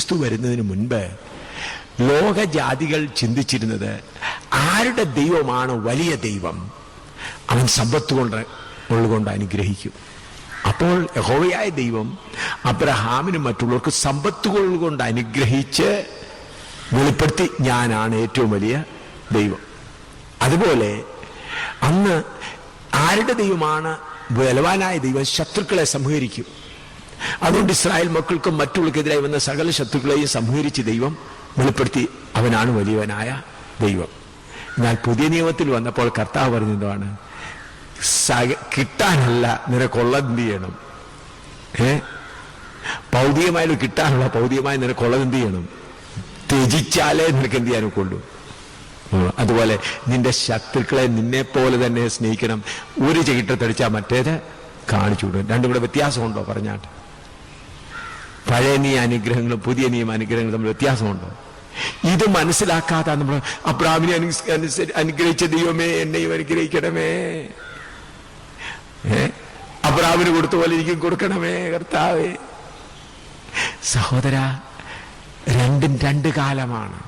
ക്രിസ്തു വരുന്നതിന് മുൻപ് ലോകജാതികൾ ചിന്തിച്ചിരുന്നത് ആരുടെ ദൈവമാണ് വലിയ ദൈവം, അവൻ സമ്പത്ത് ഉള്ളുകൊണ്ട് അനുഗ്രഹിക്കും. അപ്പോൾ യഹോവയായ ദൈവം അബ്രഹാമിനും മറ്റുള്ളവർക്ക് സമ്പത്തുകൾ കൊണ്ട് അനുഗ്രഹിച്ച് വെളിപ്പെടുത്തി, ഞാനാണ് ഏറ്റവും വലിയ ദൈവം. അതുപോലെ അന്ന് ആരുടെ ദൈവമാണ് ബലവാനായ ദൈവം, ശത്രുക്കളെ സംഹരിക്കും. അതുകൊണ്ട് ഇസ്രായേൽ മക്കൾക്കും മറ്റുള്ളവർക്കെതിരായി വന്ന സകല ശത്രുക്കളെയും സംഹരിച്ച് ദൈവം വെളിപ്പെടുത്തി, അവനാണ് വലിയവനായ ദൈവം. എന്നാൽ പുതിയ നിയമത്തിൽ വന്നപ്പോൾ കർത്താവ് പറഞ്ഞതാണ്, കിട്ടാനല്ല നിനക്കുള്ളത് എന്ത് ചെയ്യണം, ഭൗതികമായാലും കിട്ടാനുള്ള ഭൗതികമായി നിനക്കുള്ളത് എന്ത് ചെയ്യണം, ത്യജിച്ചാലേ നിനക്ക് എന്ത് ചെയ്യാനൊക്കെയുള്ളൂ. അതുപോലെ നിന്റെ ശത്രുക്കളെ നിന്നെ പോലെ തന്നെ സ്നേഹിക്കണം. ഒരു ചകിട്ടത്തടിച്ചാൽ മറ്റേത് കാണിച്ചു കൊടുക്കും. രണ്ടും കൂടെ വ്യത്യാസമുണ്ടോ പറഞ്ഞാട്ട്? പഴയ നിയമ അനുഗ്രഹങ്ങളും പുതിയ നിയമ അനുഗ്രഹങ്ങളും തമ്മിൽ വ്യത്യാസമുണ്ടോ? ഇത് മനസ്സിലാക്കാതെ നമ്മൾ അബ്രാഹാമിനെ അനുഗ്രഹിച്ച ദൈവമേ എന്നെയും അനുഗ്രഹിക്കണമേ, അബ്രാഹാമിന് കൊടുത്ത പോലെ എനിക്കും കൊടുക്കണമേ കർത്താവേ. സഹോദര, രണ്ടും രണ്ട് കാലമാണ്.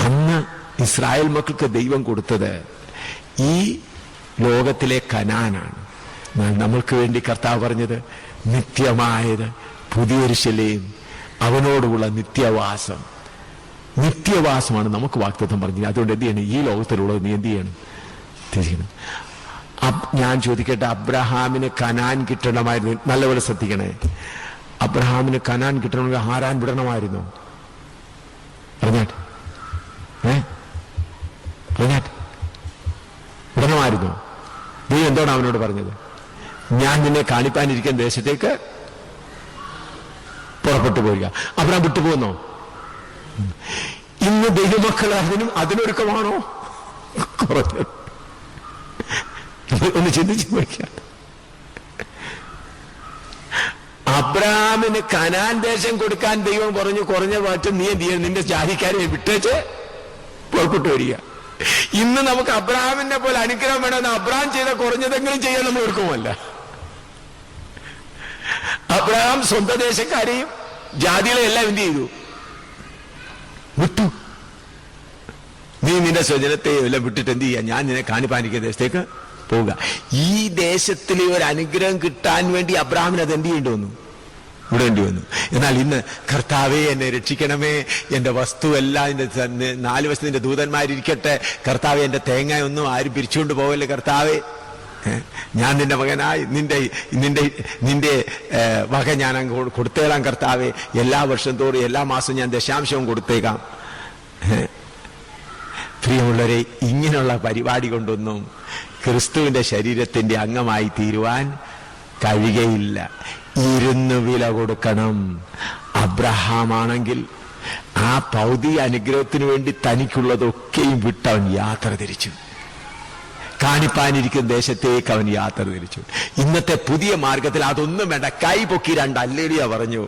അന്ന് ഇസ്രായേൽ മക്കൾക്ക് ദൈവം കൊടുത്തത് ഈ ലോകത്തിലെ കനാനാണ്. നമ്മൾക്ക് വേണ്ടി കർത്താവ് പറഞ്ഞത് നിത്യമായത് പുതിയ യെരൂശലേം, അവനോടുള്ള നിത്യവാസം. നിത്യവാസമാണ് നമുക്ക് വാഗ്ദത്തം പറഞ്ഞത്. അതുകൊണ്ട് എന്ത് ചെയ്യണം, ഈ ലോകത്തിലുള്ളത് നീ എന്ത് ചെയ്യണം, തിരിക്കണം. ഞാൻ ചോദിക്കട്ടെ, അബ്രഹാമിന് കനാൻ കിട്ടണമായിരുന്നു? നല്ലപോലെ ശ്രദ്ധിക്കണേ. അബ്രഹാമിന് കനാൻ കിട്ടണമെങ്കിൽ ഹാരാൻ വിടണമായിരുന്നു. പറഞ്ഞാട്ടെ, പറഞ്ഞാട്ടെ, വിടണമായിരുന്നു. നീ എന്താണ് അവനോട് പറഞ്ഞത്? ഞാൻ നിന്നെ കാണിപ്പാനിരിക്കുന്ന ദേശത്തേക്ക് പുറപ്പെട്ടു പോവുക. അബ്രഹാം വിട്ടുപോകുന്നോ? ഇന്ന് ദൈവമക്കൾ അതിനൊരുക്കമാണോ? കുറഞ്ഞത് ഒന്ന് ചിന്തിച്ചു നോക്കിയാൽ, അബ്രഹാമിന് കനാൻ ദേശം കൊടുക്കാൻ ദൈവം പറഞ്ഞു, കുറഞ്ഞ മാറ്റം നീ എന്ത് ചെയ്യണം, നിന്റെ ജാതിക്കാരെ വിട്ടേച്ച് പുറപ്പെട്ടു വരിക. ഇന്ന് നമുക്ക് അബ്രഹാമിനെ പോലെ അനുഗ്രഹം വേണമെന്ന് അബ്രഹാം ചെയ്ത കുറഞ്ഞതെങ്കിലും ചെയ്യാൻ നമ്മൾ ഒരുക്കമല്ല. അബ്രഹാം സ്വന്തം ദേശക്കാരെയും ജാതികളെ എല്ലാം എന്ത് ചെയ്തു, വിട്ടു. നീ നിന്റെ സ്വജനത്തെ എല്ലാം വിട്ടിട്ട് എന്ത് ചെയ്യാ, ഞാൻ നിന്നെ കാണിപ്പാനിക്കുന്ന ദേശത്തേക്ക് പോവുക. ഈ ദേശത്തിലെ ഒരു അനുഗ്രഹം കിട്ടാൻ വേണ്ടി അബ്രഹാമിന് അത് എന്ത് ചെയ്യേണ്ടി വന്നു, വിടേണ്ടി വന്നു. എന്നാൽ ഇന്ന് കർത്താവേ എന്നെ രക്ഷിക്കണമേ, എന്റെ വസ്തു എല്ലാം എന്റെ 4 വശത്തിന്റെ ദൂതന്മാരിരിക്കട്ടെ, കർത്താവെ എന്റെ തേങ്ങ ഒന്നും ആരും പിരിച്ചുകൊണ്ട് പോവല്ലേ കർത്താവേ, ഞാൻ നിന്റെ മകനായി നിന്റെ വക ഞാൻ കൊടുത്തേക്കാം കർത്താവെ, എല്ലാ വർഷം തോറും എല്ലാ മാസവും ഞാൻ ദശാംശവും കൊടുത്തേക്കാം. പ്രിയമുള്ളവരെ, ഇങ്ങനെയുള്ള പരിപാടി കൊണ്ടൊന്നും ക്രിസ്തുവിന്റെ ശരീരത്തിന്റെ അംഗമായി തീരുവാൻ കഴിയുകയില്ല. ഇരുന്ന് വില കൊടുക്കണം. അബ്രഹാം ആണെങ്കിൽ ആ ഭൗതിക അനുഗ്രഹത്തിന് വേണ്ടി തനിക്കുള്ളതൊക്കെയും വിട്ടവൻ യാത്ര തിരിച്ചു. കാണിപ്പാനിരിക്കുന്ന ദേശത്തേക്ക് അവൻ യാത്ര തിരിച്ചു. ഇന്നത്തെ പുതിയ മാർഗത്തിൽ അതൊന്നും വേണ്ട, കൈ പൊക്കി 2 ഹല്ലേലൂയ പറഞ്ഞു.